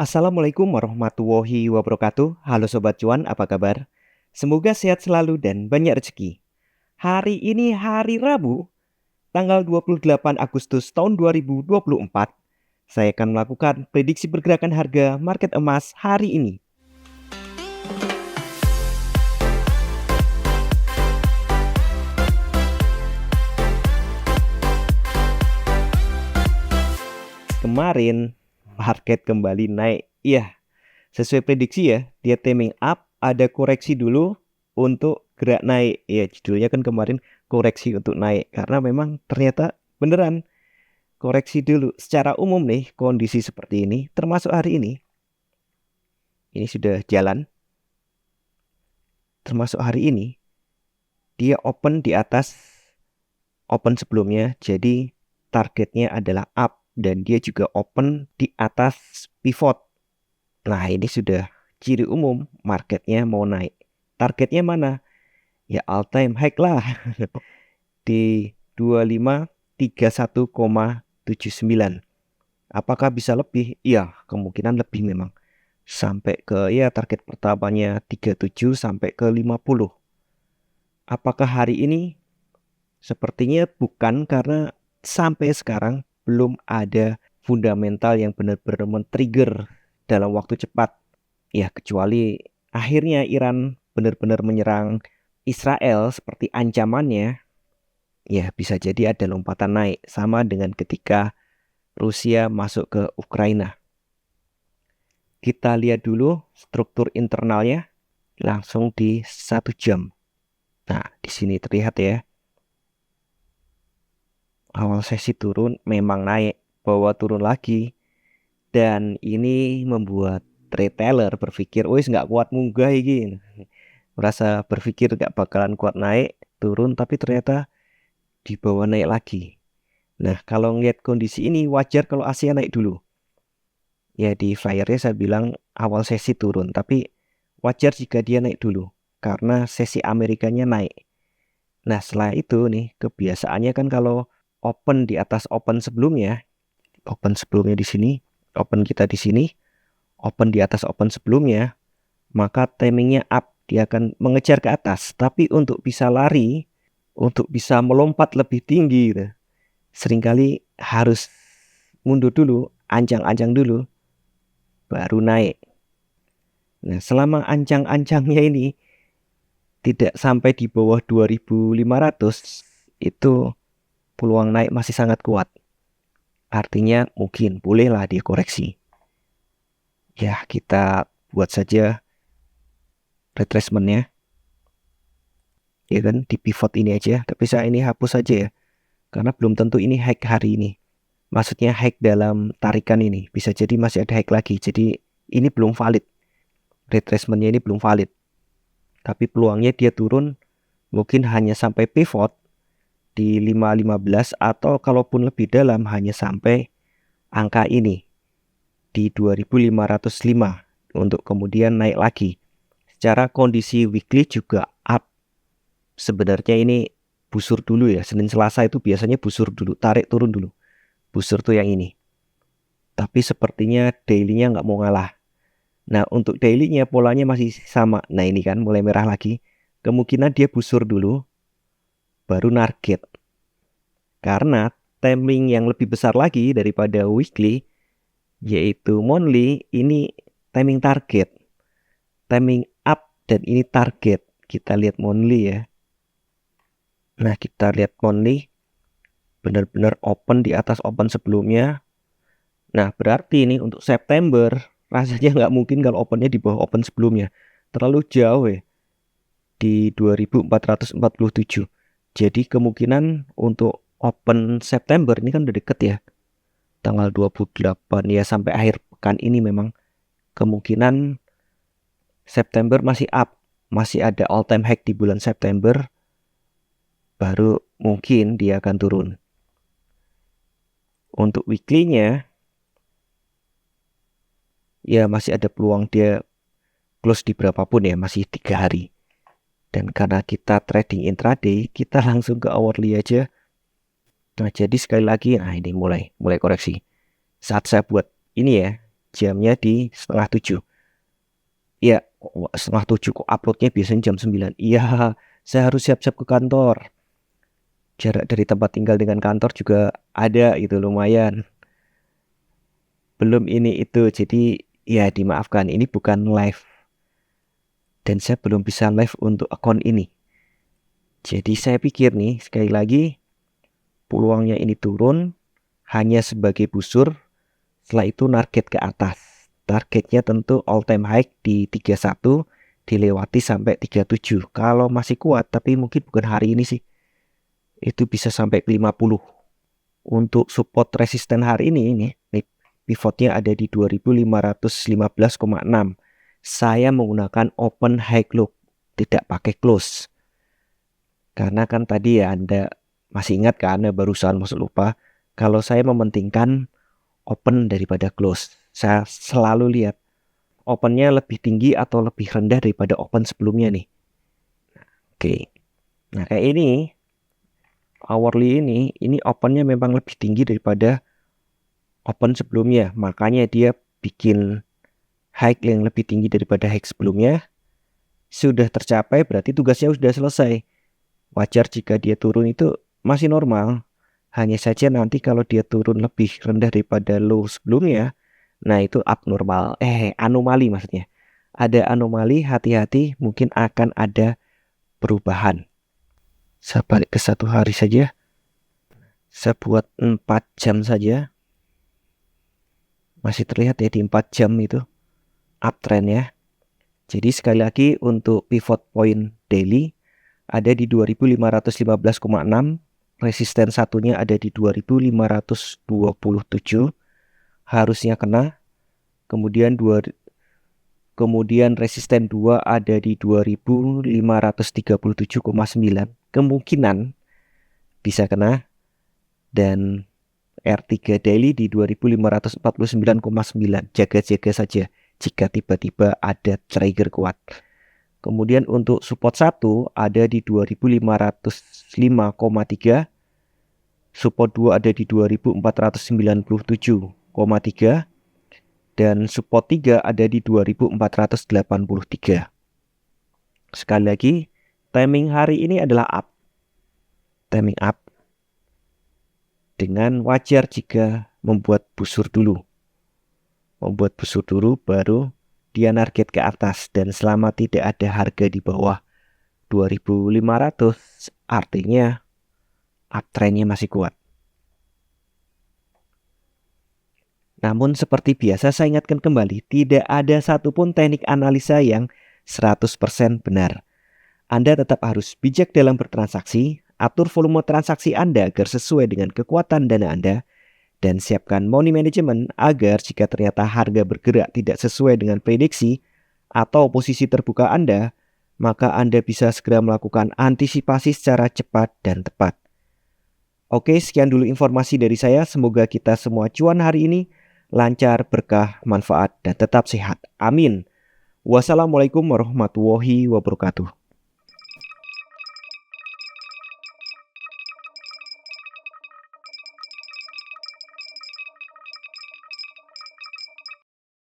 Assalamualaikum warahmatullahi wabarakatuh. Halo Sobat Cuan, apa kabar? Semoga sehat selalu dan banyak rezeki. Hari ini hari Rabu, tanggal 28 Agustus tahun 2024. Saya akan melakukan prediksi pergerakan harga market emas hari ini. Kemarin market kembali naik. Iya, sesuai prediksi ya, dia timing up, ada koreksi dulu untuk gerak naik. Ya, judulnya kan kemarin koreksi untuk naik karena memang ternyata beneran koreksi dulu. Secara umum nih, kondisi seperti ini termasuk hari ini sudah jalan. Termasuk hari ini dia open di atas open sebelumnya, jadi targetnya adalah up dan dia juga open di atas pivot. Nah, ini sudah ciri umum marketnya mau naik. Targetnya mana? Ya all time high lah. Di 2531,79. Apakah bisa lebih? Iya, kemungkinan lebih memang. Sampai ke ya target pertamanya 37 sampai ke 50. Apakah hari ini? Sepertinya bukan, karena sampai sekarang belum ada fundamental yang benar-benar men-trigger dalam waktu cepat. Ya, kecuali akhirnya Iran benar-benar menyerang Israel seperti ancamannya, ya bisa jadi ada lompatan naik. Sama dengan ketika Rusia masuk ke Ukraina. Kita lihat dulu struktur internalnya langsung di 1 jam. Nah, di sini terlihat ya. Awal sesi turun memang naik, bawa turun lagi. Dan ini membuat retailer berpikir, wis nggak kuat munggah ini. Merasa berpikir nggak bakalan kuat naik, turun, tapi ternyata dibawa naik lagi. Nah, kalau ngeliat kondisi ini wajar kalau Asia naik dulu. Ya, di flyernya saya bilang awal sesi turun, tapi wajar jika dia naik dulu karena sesi Amerikanya naik. Nah, setelah itu nih kebiasaannya kan kalau open di atas open sebelumnya di sini, open kita di sini, open di atas open sebelumnya, maka timingnya up, dia akan mengejar ke atas. Tapi untuk bisa lari, untuk bisa melompat lebih tinggi gitu, seringkali harus mundur dulu, ancang-ancang dulu, baru naik. Nah, selama ancang-ancangnya ini tidak sampai di bawah 2500, itu peluang naik masih sangat kuat. Artinya mungkin bolehlah dia koreksi. Ya, kita buat saja retracementnya. Ya kan, di pivot ini aja. Tapi saya ini hapus saja ya. Karena belum tentu ini high hari ini. Maksudnya high dalam tarikan ini. Bisa jadi masih ada high lagi. Jadi ini belum valid. Retracementnya ini belum valid. Tapi peluangnya dia turun mungkin hanya sampai pivot di 5.15, atau kalaupun lebih dalam hanya sampai angka ini di 2505 untuk kemudian naik lagi. Secara kondisi weekly juga up. Sebenarnya ini busur dulu ya. Senin Selasa itu biasanya busur dulu, tarik turun dulu. Busur tuh yang ini. Tapi sepertinya daily-nya nggak mau ngalah. Nah, untuk daily-nya polanya masih sama. Nah, ini kan mulai merah lagi. Kemungkinan dia busur dulu, baru target. Karena timing yang lebih besar lagi daripada weekly, yaitu monthly, ini timing target. Timing up dan ini target. Kita lihat monthly ya. Nah, kita lihat monthly benar-benar open di atas open sebelumnya. Nah, berarti ini untuk September rasanya nggak mungkin kalau opennya di bawah open sebelumnya. Terlalu jauh ya, di 2447. Jadi kemungkinan untuk open September ini kan udah deket ya, tanggal 28 ya, sampai akhir pekan ini memang kemungkinan September masih up. Masih ada all time high di bulan September, baru mungkin dia akan turun. Untuk weekly-nya ya masih ada peluang dia close di berapapun ya, masih 3 hari. Dan karena kita trading intraday, kita langsung ke hourly aja. Nah, jadi sekali lagi, nah ini mulai koreksi. Saat saya buat ini ya, jamnya di 6:30. Iya, 6:30 kok uploadnya biasanya jam 9. Iya, saya harus siap-siap ke kantor. Jarak dari tempat tinggal dengan kantor juga ada itu lumayan. Belum ini itu, jadi ya dimaafkan ini bukan live. Dan saya belum bisa live untuk akun ini. Jadi saya pikir nih sekali lagi peluangnya ini turun hanya sebagai busur. Setelah itu target ke atas. Targetnya tentu all time high di 31 dilewati sampai 37. Kalau masih kuat tapi mungkin bukan hari ini sih. Itu bisa sampai 50. Untuk support resisten hari ini nih pivotnya ada di 2515,6. Saya menggunakan open high low, tidak pakai close. Karena kan tadi ya Anda masih ingat kan, Anda barusan masuk lupa. Kalau saya mementingkan open daripada close. Saya selalu lihat opennya lebih tinggi atau lebih rendah daripada open sebelumnya nih. Oke. Nah kayak ini hourly ini opennya memang lebih tinggi daripada open sebelumnya. Makanya dia bikin high yang lebih tinggi daripada high sebelumnya. Sudah tercapai berarti tugasnya sudah selesai. Wajar jika dia turun itu masih normal. Hanya saja nanti kalau dia turun lebih rendah daripada low sebelumnya, nah itu abnormal. Anomali maksudnya. Ada anomali, hati-hati, mungkin akan ada perubahan. Saya balik ke 1 hari saja. Saya buat 4 jam saja. Masih terlihat ya di 4 jam itu uptrend ya. Jadi sekali lagi untuk pivot point daily ada di 2515,6. Resisten satunya ada di 2527, harusnya kena. Kemudian resisten 2 ada di 2537,9, kemungkinan bisa kena. Dan R3 daily di 2549,9. Jaga-jaga saja jika tiba-tiba ada trigger kuat. Kemudian untuk support 1 ada di 2505,3. Support 2 ada di 2497,3. Dan support 3 ada di 2483. Sekali lagi, timing hari ini adalah up. Timing up. Dengan wajar jika membuat busur dulu. Membuat busur dulu baru dia target ke atas, dan selama tidak ada harga di bawah 2500 artinya uptrendnya masih kuat. Namun seperti biasa saya ingatkan kembali, tidak ada satupun teknik analisa yang 100% benar. Anda tetap harus bijak dalam bertransaksi, atur volume transaksi Anda agar sesuai dengan kekuatan dana Anda, dan siapkan money management agar jika ternyata harga bergerak tidak sesuai dengan prediksi atau posisi terbuka Anda, maka Anda bisa segera melakukan antisipasi secara cepat dan tepat. Oke, sekian dulu informasi dari saya. Semoga kita semua cuan hari ini lancar, berkah, manfaat, dan tetap sehat. Amin. Wassalamualaikum warahmatullahi wabarakatuh.